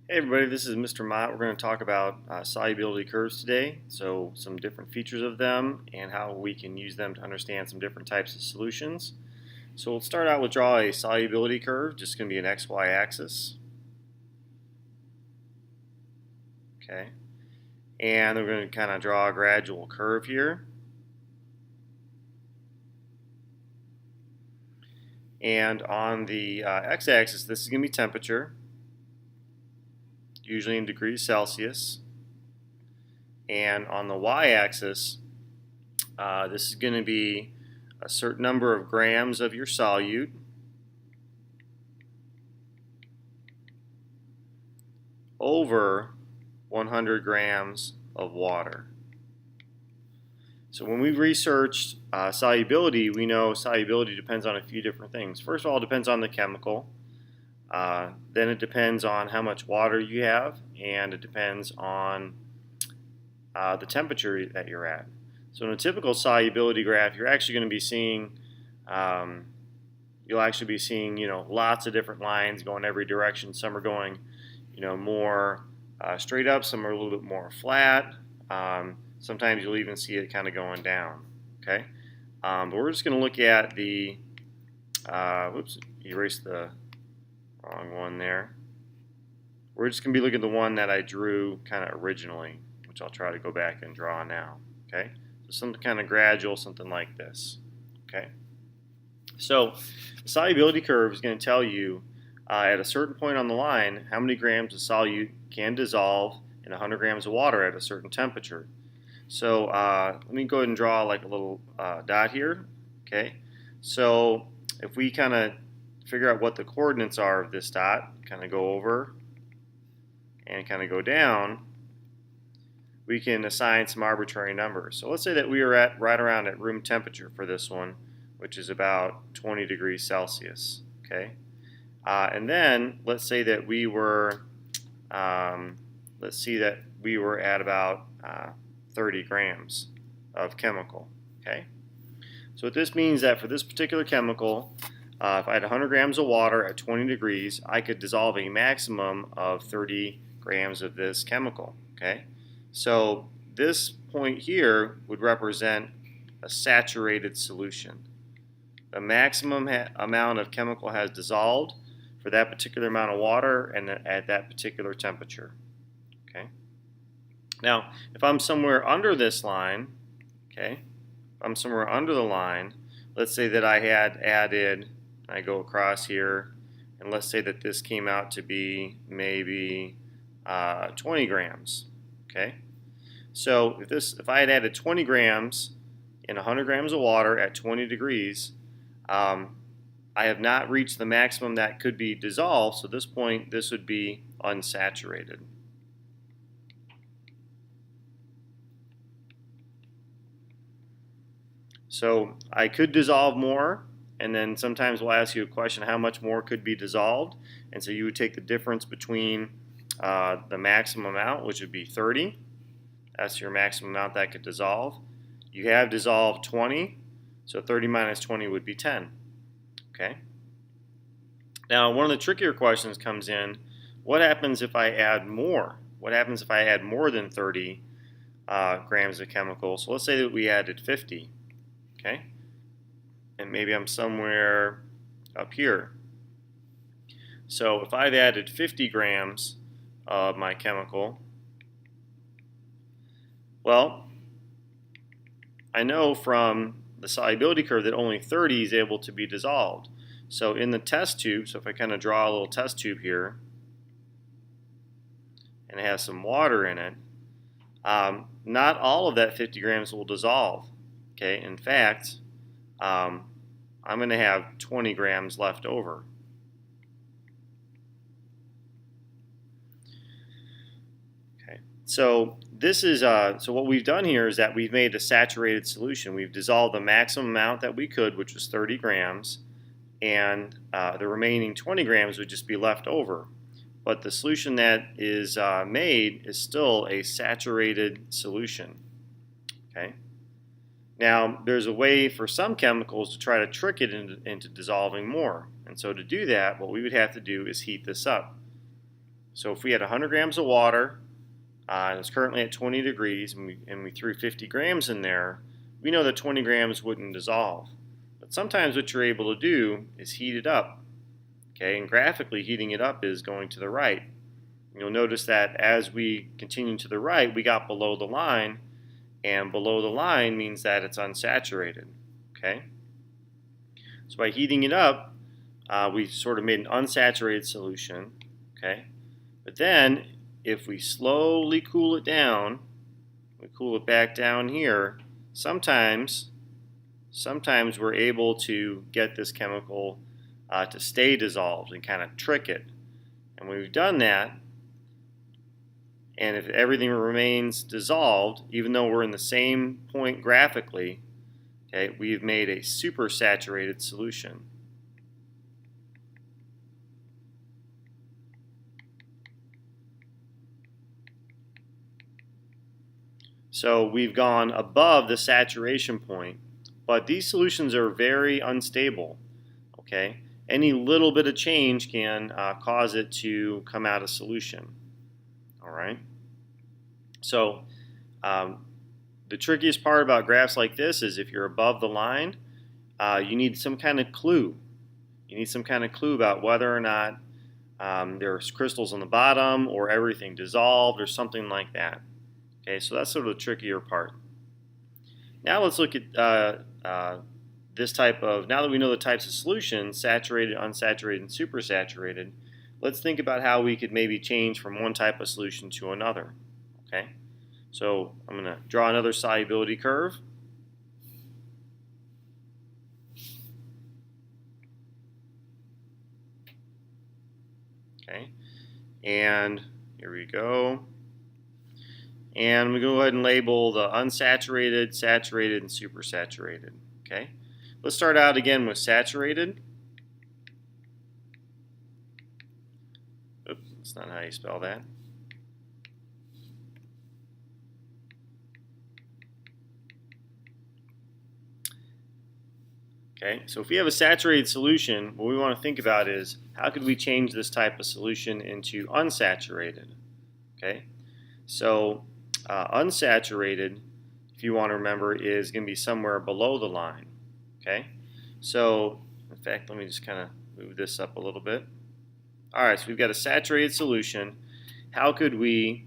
Hey everybody, this is Mr. Mott. We're going to talk about solubility curves today, so some different features of them and how we can use them to understand some different types of solutions. So we'll start out with draw a solubility curve, just going to be an XY axis. Okay, and then we're going to kind of draw a gradual curve here. And on the x-axis, this is going to be temperature, usually in degrees Celsius. And on the y-axis, this is going to be a certain number of grams of your solute over 100 grams of water. So when we researched solubility, we know solubility depends on a few different things. First of all, it depends on the chemical. Then it depends on how much water you have, and it depends on the temperature that you're at. So in a typical solubility graph, you're actually going to be seeing, lots of different lines going every direction. Some are going, more straight up. Some are a little bit more flat. Sometimes you'll even see it kind of going down. Okay, but we're just going to look at the. Whoops, erased the wrong one there. We're just going to be looking at the one that I drew kind of originally, which I'll try to go back and draw now. Okay, so something kind of gradual, something like this. Okay, so the solubility curve is going to tell you at a certain point on the line how many grams of solute can dissolve in 100 grams of water at a certain temperature. So let me go ahead and draw like a little dot here. Okay, so if we kind of figure out what the coordinates are of this dot, kind of go over and kind of go down, we can assign some arbitrary numbers. So let's say that we are at right around at room temperature for this one, which is about 20 degrees Celsius. Okay, and then let's say that we were at about 30 grams of chemical. Okay, so what this means that for this particular chemical, if I had 100 grams of water at 20 degrees, I could dissolve a maximum of 30 grams of this chemical. Okay, so this point here would represent a saturated solution. The maximum amount of chemical has dissolved for that particular amount of water and at that particular temperature. Okay. Now, if I'm somewhere under this line, okay, if I'm somewhere under the line, let's say that I had added, I go across here, and let's say that this came out to be maybe 20 grams. Okay, so if I had added 20 grams in 100 grams of water at 20 degrees, I have not reached the maximum that could be dissolved, so at this point this would be unsaturated. So I could dissolve more, and then sometimes we'll ask you a question, how much more could be dissolved? And so you would take the difference between the maximum amount, which would be 30. That's your maximum amount that could dissolve. You have dissolved 20, so 30 minus 20 would be 10. Okay. Now, one of the trickier questions comes in, what happens if I add more? What happens if I add more than 30 grams of chemical? So let's say that we added 50. Okay, and maybe I'm somewhere up here. So if I've added 50 grams of my chemical, well, I know from the solubility curve that only 30 is able to be dissolved. So in the test tube, so if I kind of draw a little test tube here, and it has some water in it, not all of that 50 grams will dissolve. Okay, in fact, I'm going to have 20 grams left over. Okay, so this is so what we've done here is that we've made a saturated solution. We've dissolved the maximum amount that we could, which was 30 grams, and the remaining 20 grams would just be left over. But the solution that is made is still a saturated solution. Okay. Now, there's a way for some chemicals to try to trick it into dissolving more. And so to do that, what we would have to do is heat this up. So if we had 100 grams of water, and it's currently at 20 degrees, and we threw 50 grams in there, we know that 20 grams wouldn't dissolve. But sometimes what you're able to do is heat it up. Okay, and graphically heating it up is going to the right. You'll notice that as we continue to the right, we got below the line, and below the line means that it's unsaturated. Okay, so by heating it up, we sort of made an unsaturated solution. Okay, but then if we slowly cool it down, we cool it back down here, sometimes we're able to get this chemical to stay dissolved and kind of trick it. And when we've done that, and if everything remains dissolved, even though we're in the same point graphically, okay, we've made a supersaturated solution. So we've gone above the saturation point, but these solutions are very unstable. Okay, any little bit of change can cause it to come out of solution. All right. So the trickiest part about graphs like this is if you're above the line, you need some kind of clue. You need some kind of clue about whether or not there's crystals on the bottom or everything dissolved or something like that. Okay, so that's sort of the trickier part. Now let's look at this type of, now that we know the types of solutions, saturated, unsaturated, and supersaturated, let's think about how we could maybe change from one type of solution to another. Okay, so I'm going to draw another solubility curve. Okay, and here we go. And we go ahead and label the unsaturated, saturated, and supersaturated. Okay, let's start out again with saturated. Oops, that's not how you spell that. Okay, so if we have a saturated solution, what we want to think about is how could we change this type of solution into unsaturated? Okay, so unsaturated, if you want to remember, is going to be somewhere below the line. Okay, so in fact, let me just kind of move this up a little bit. All right, so we've got a saturated solution. How could we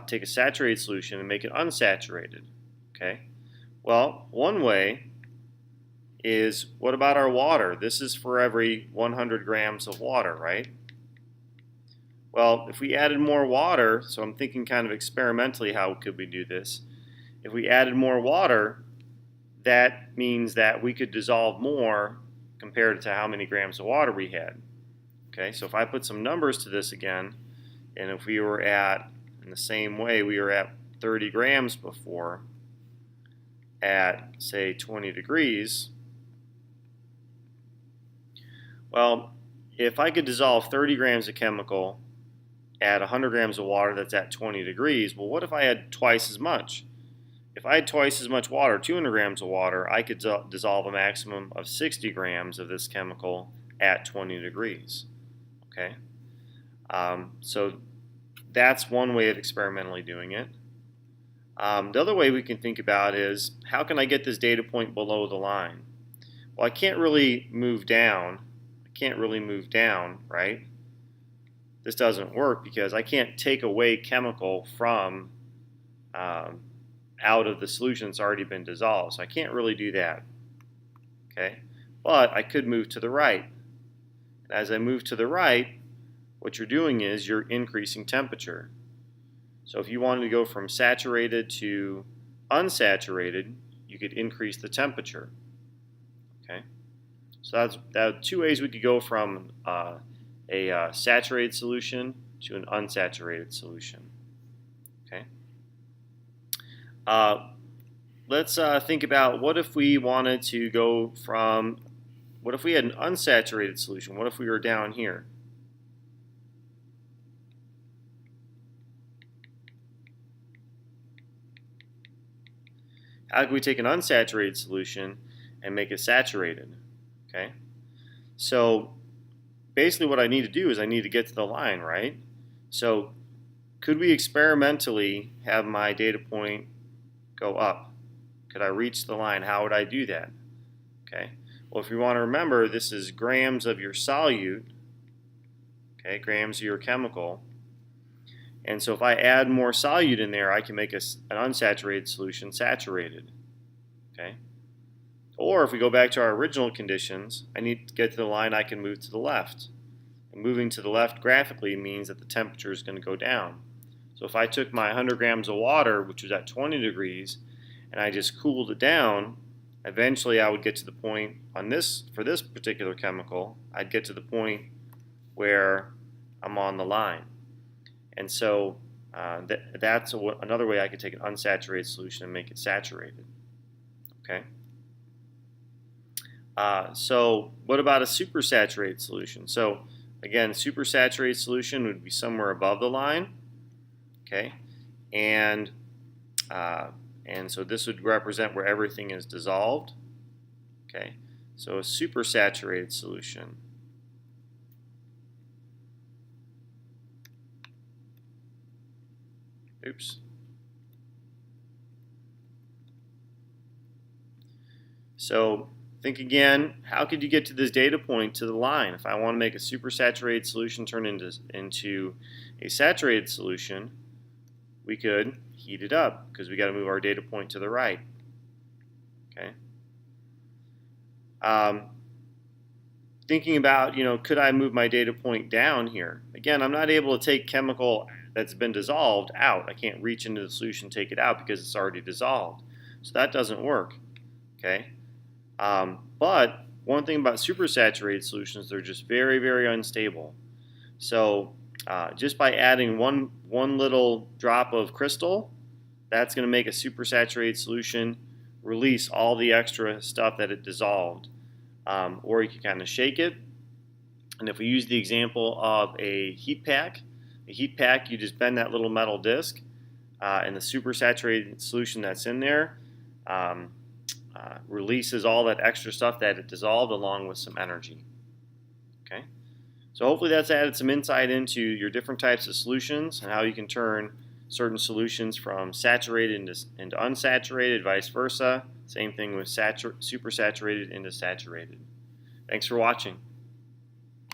take a saturated solution and make it unsaturated? Okay, well, one way is, what about our water? This is for every 100 grams of water, right? Well, if we added more water, so I'm thinking kind of experimentally, how could we do this? If we added more water, that means that we could dissolve more compared to how many grams of water we had. Okay, so if I put some numbers to this again, and if we were at, in the same way, we were at 30 grams before at, say, 20 degrees, well, if I could dissolve 30 grams of chemical at 100 grams of water that's at 20 degrees, well, what if I had twice as much? If I had twice as much water, 200 grams of water, I could dissolve a maximum of 60 grams of this chemical at 20 degrees. Okay, so that's one way of experimentally doing it. The other way we can think about is, how can I get this data point below the line? Well, I can't really move down. Right? This doesn't work because I can't take away chemical from out of the solution that's already been dissolved. So I can't really do that. Okay, but I could move to the right. As I move to the right, what you're doing is you're increasing temperature. So if you wanted to go from saturated to unsaturated, you could increase the temperature. Okay, so that's two ways we could go from a saturated solution to an unsaturated solution. Okay. Let's think about, what if we wanted to go from, what if we had an unsaturated solution? What if we were down here? How could we take an unsaturated solution and make it saturated? Okay, so basically what I need to do is I need to get to the line, right? So could we experimentally have my data point go up? Could I reach the line? How would I do that? Okay. Well, if you want to remember, this is grams of your solute, okay, grams of your chemical. And so if I add more solute in there, I can make an unsaturated solution saturated. Okay. Or if we go back to our original conditions, I need to get to the line I can move to the left. And moving to the left graphically means that the temperature is going to go down. So if I took my 100 grams of water, which was at 20 degrees, and I just cooled it down, eventually I would get to the point on this, for this particular chemical, I'd get to the point where I'm on the line. And so that's another way I could take an unsaturated solution and make it saturated. Okay. So what about a supersaturated solution? So again, supersaturated solution would be somewhere above the line. Okay, and so this would represent where everything is dissolved. Okay, so a supersaturated solution. Oops. So think again, how could you get to this data point to the line? If I want to make a supersaturated solution turn into a saturated solution, we could heat it up because we got to move our data point to the right. Okay. Thinking about, could I move my data point down here? Again, I'm not able to take chemical that's been dissolved out. I can't reach into the solution, take it out because it's already dissolved. So that doesn't work. Okay. But one thing about supersaturated solutions, they're just very, very unstable. So just by adding one little drop of crystal, that's going to make a supersaturated solution release all the extra stuff that it dissolved. Or you can kind of shake it. And if we use the example of a heat pack, you just bend that little metal disc, and the supersaturated solution that's in there releases all that extra stuff that it dissolved along with some energy. Okay, so hopefully that's added some insight into your different types of solutions and how you can turn certain solutions from saturated into unsaturated, vice versa. Same thing with supersaturated into saturated. Thanks for watching.